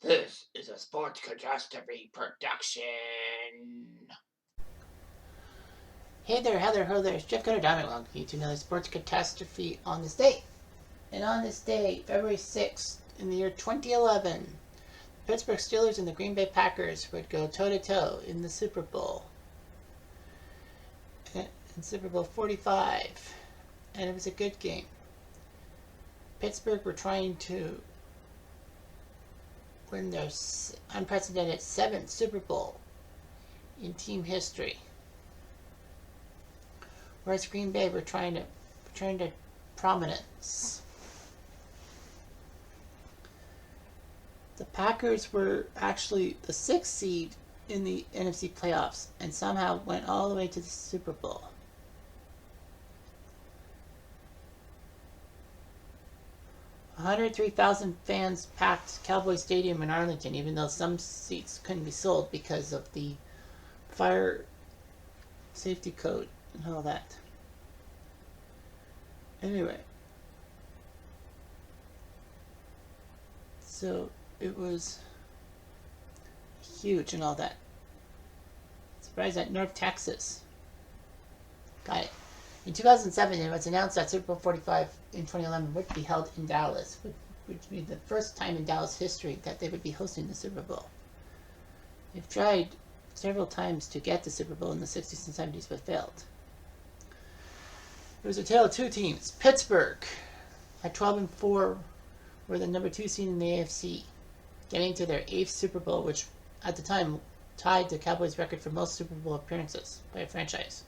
This is a Sports Catastrophe production. Hey there, Heather, ho there, it's Jeff Cutter Diamond. Welcome to another Sports Catastrophe on this day. And on this day, February 6th, in the year 2011, the Pittsburgh Steelers and the Green Bay Packers would go toe-to-toe in the Super Bowl. In Super Bowl 45. And it was a good game. Pittsburgh were trying to win their unprecedented 7th Super Bowl in team history. Whereas Green Bay were trying to return to prominence. The Packers were actually the 6th seed in the NFC playoffs and somehow went all the way to the Super Bowl. $103,000 fans packed Cowboy Stadium in Arlington, even though some seats couldn't be sold because of the fire safety code and all that. Anyway, so it was huge and all that. Surprised that North Texas got it. In 2007, it was announced that Super Bowl 45 in 2011 would be held in Dallas, which would be the first time in Dallas history that they would be hosting the Super Bowl. They've tried several times to get the Super Bowl in the 60s and 70s, but failed. It was a tale of two teams. Pittsburgh, at 12-4, were the number 2 seed in the AFC, getting to their 8th Super Bowl, which at the time tied the Cowboys' record for most Super Bowl appearances by a franchise.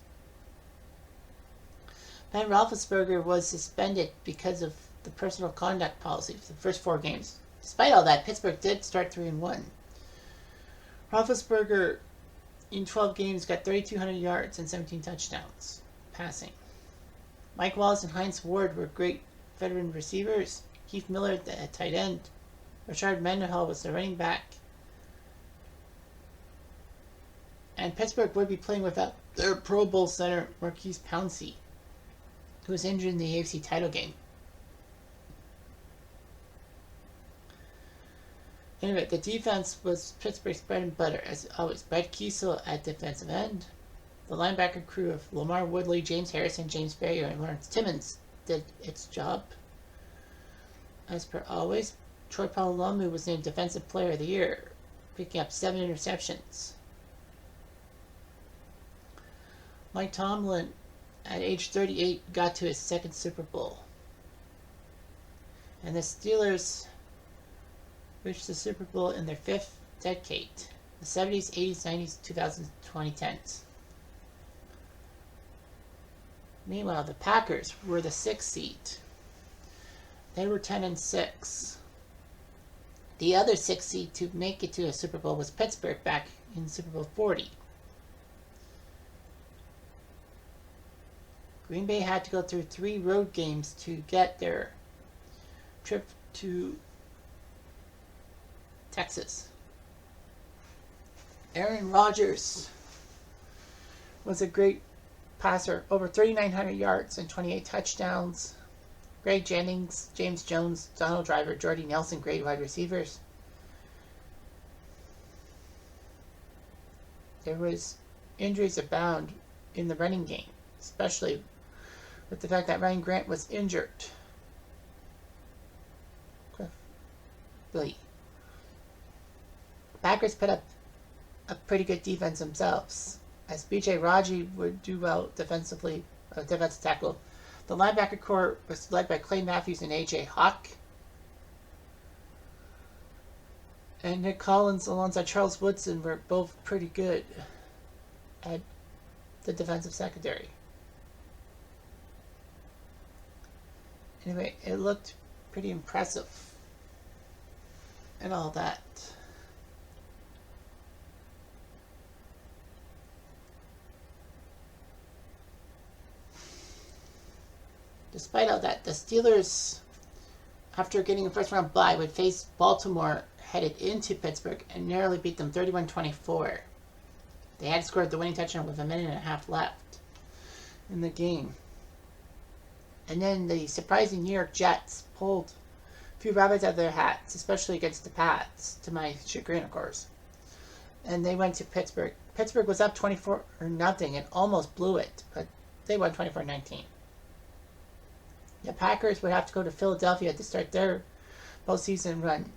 Ben Roethlisberger was suspended because of the personal conduct policy for the first 4 games. Despite all that, Pittsburgh did start 3-1. Roethlisberger, in 12 games, got 3,200 yards and 17 touchdowns passing. Mike Wallace and Heinz Ward were great veteran receivers. Keith Miller at tight end. Rashard Mendenhall was the running back. And Pittsburgh would be playing without their Pro Bowl center, Maurkice Pouncey, who was injured in the AFC title game. Anyway, the defense was Pittsburgh's bread and butter, as always. Brett Kiesel at defensive end. The linebacker crew of Lamar Woodley, James Harrison, James Ferrier, and Lawrence Timmons did its job. As per always, Troy Polamalu was named Defensive Player of the Year, picking up 7 interceptions. Mike Tomlin, at age 38, got to his 2nd Super Bowl. And the Steelers reached the Super Bowl in their 5th decade, the 70s, 80s, 90s, 2000s, 2010s. Meanwhile, the Packers were the 6th seed. They were 10-6. The other 6th seed to make it to a Super Bowl was Pittsburgh back in Super Bowl 40. Green Bay had to go through 3 road games to get their trip to Texas. Aaron Rodgers was a great passer, over 3,900 yards and 28 touchdowns. Greg Jennings, James Jones, Donald Driver, Jordy Nelson, great wide receivers. There was injuries abound in the running game, especially with the fact that Ryan Grant was injured. Billy. Packers put up a pretty good defense themselves, as B.J. Raji would do well defensively, defensive tackle. The linebacker core was led by Clay Matthews and A.J. Hawk. And Nick Collins alongside Charles Woodson were both pretty good at the defensive secondary. Anyway, it looked pretty impressive and all that. Despite all that, the Steelers, after getting a first-round bye, would face Baltimore headed into Pittsburgh and narrowly beat them 31-24. They had scored the winning touchdown with 1.5 minutes left in the game. And then the surprising New York Jets pulled few rabbits out of their hats, especially against the Pats, to my chagrin, of course. And they went to Pittsburgh. Pittsburgh was up 24 or nothing and almost blew it, but they won 24-19. The Packers would have to go to Philadelphia to start their postseason run.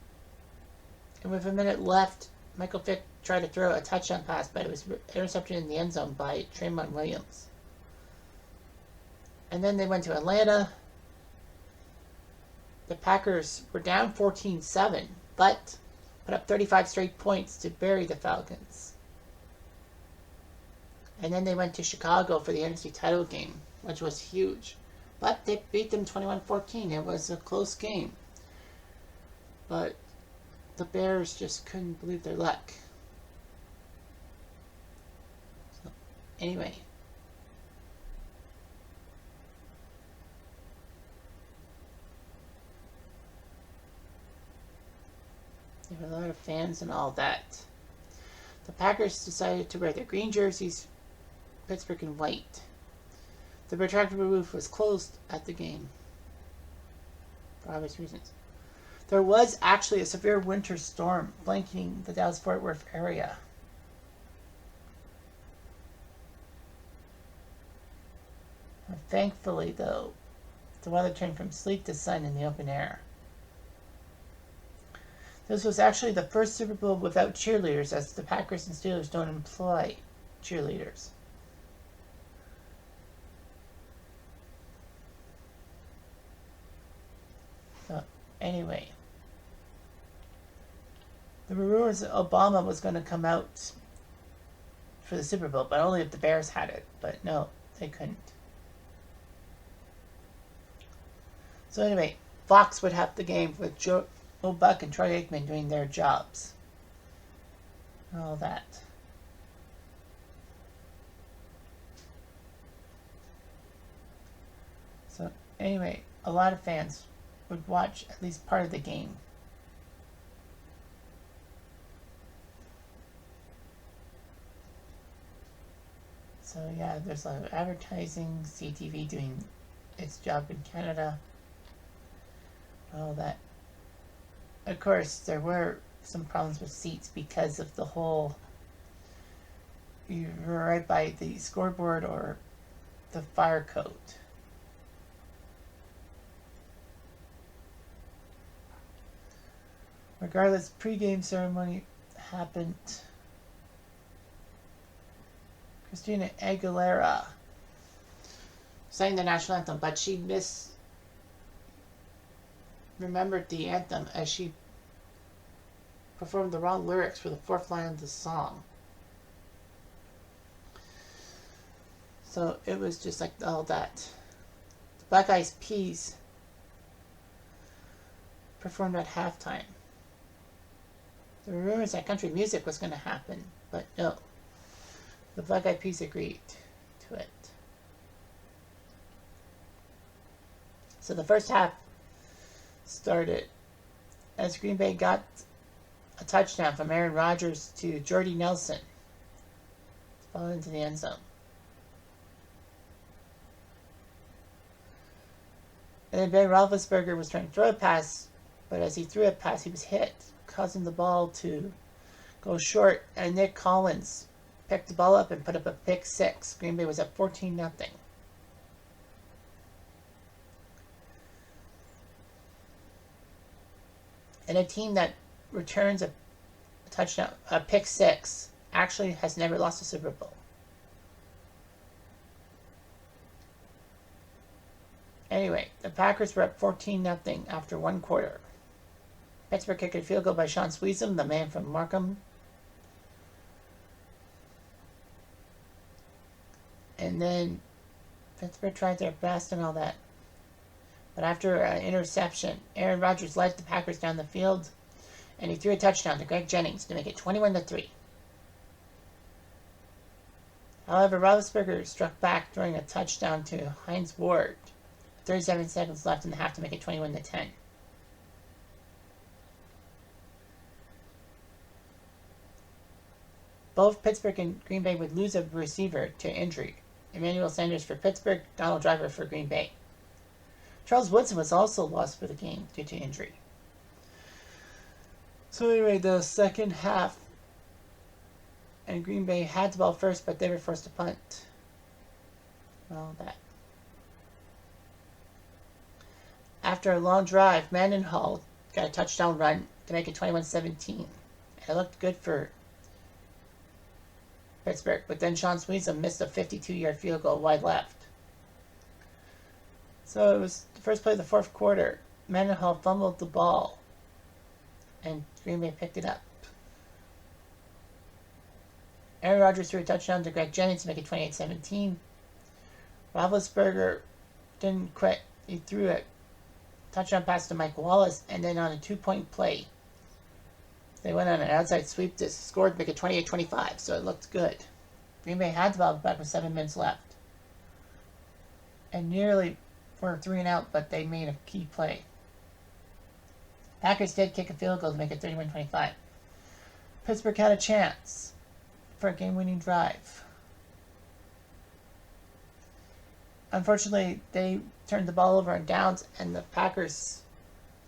And with a minute left, Michael Vick tried to throw a touchdown pass, but it was intercepted in the end zone by Tremont Williams. And then they went to Atlanta. The Packers were down 14-7, but put up 35 straight points to bury the Falcons. And then they went to Chicago for the NFC title game, which was huge. But they beat them 21-14. It was a close game. But the Bears just couldn't believe their luck. So, anyway. There were a lot of fans and all that. The Packers decided to wear their green jerseys, Pittsburgh in white. The retractable roof was closed at the game, for obvious reasons. There was actually a severe winter storm blanketing the Dallas-Fort Worth area. Thankfully, though, the weather turned from sleet to sun in the open air. This was actually the first Super Bowl without cheerleaders, as the Packers and Steelers don't employ cheerleaders. So, anyway. There were rumors that Obama was going to come out for the Super Bowl, but only if the Bears had it. But no, they couldn't. So anyway, Fox would have the game with Joe Buck and Troy Aikman doing their jobs. All that. So anyway, a lot of fans would watch at least part of the game. So yeah, there's a lot of advertising, CTV doing its job in Canada, all that. Of course, there were some problems with seats because of the whole, you were right by the scoreboard or the fire code. Regardless, pre-game ceremony happened. Christina Aguilera sang the national anthem, but she misremembered the anthem as she performed the wrong lyrics for the fourth line of the song. So it was just like all that. The Black Eyed Peas performed at halftime. There were rumors that country music was going to happen, but no. The Black Eyed Peas agreed to it. So the first half started as Green Bay got a touchdown from Aaron Rodgers to Jordy Nelson to fall into the end zone. And then Ben Roethlisberger was trying to throw a pass, but as he threw a pass, he was hit, causing the ball to go short, and Nick Collins picked the ball up and put up a pick six. Green Bay was up 14-0. And a team that returns a touchdown, a pick six, actually has never lost a Super Bowl. Anyway, the Packers were up 14-0 after one quarter. Pittsburgh kicked a field goal by Sean Sweezum, the man from Markham. And then Pittsburgh tried their best and all that. But after an interception, Aaron Rodgers led the Packers down the field, and he threw a touchdown to Greg Jennings to make it 21-3. However, Roethlisberger struck back throwing a touchdown to Hines Ward. 37 seconds left in the half to make it 21-10. Both Pittsburgh and Green Bay would lose a receiver to injury. Emmanuel Sanders for Pittsburgh, Donald Driver for Green Bay. Charles Woodson was also lost for the game due to injury. So anyway, the second half, and Green Bay had the ball first, but they were forced to punt. All that. After a long drive, Mendenhall got a touchdown run to make it 21-17. It looked good for Pittsburgh, but then Sean Sweetson missed a 52-yard field goal wide left. So it was the first play of the fourth quarter. Mendenhall fumbled the ball, and Green Bay picked it up. Aaron Rodgers threw a touchdown to Greg Jennings to make it 28-17. Roethlisberger didn't quit. He threw a touchdown pass to Mike Wallace, and then on a 2-point play, they went on an outside sweep to score to make it 28-25, so it looked good. Green Bay had the ball back with 7 minutes left. And nearly were 3 and out, but they made a key play. Packers did kick a field goal to make it 31-25. Pittsburgh had a chance for a game-winning drive. Unfortunately, they turned the ball over on downs, and the Packers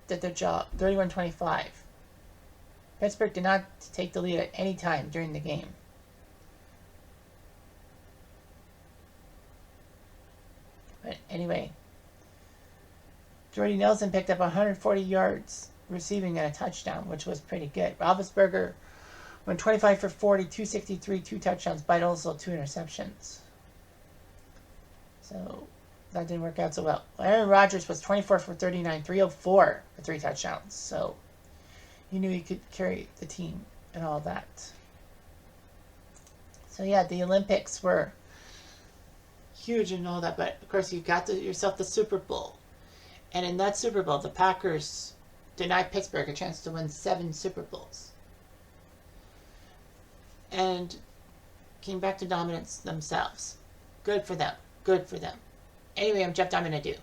did their job, 31-25. Pittsburgh did not take the lead at any time during the game. But anyway, Jordy Nelson picked up 140 yards receiving and a touchdown, which was pretty good. Roethlisberger went 25 for 40, 263, 2 touchdowns, but also 2 interceptions. So that didn't work out so well. Aaron Rodgers was 24 for 39, 304 for 3 touchdowns. So he knew he could carry the team and all that. So yeah, the Olympics were huge and all that, but of course you got yourself the Super Bowl. And in that Super Bowl, the Packers denied Pittsburgh a chance to win 7 Super Bowls. And came back to dominance themselves. Good for them. Good for them. Anyway, I'm Jeff Diamond. I do.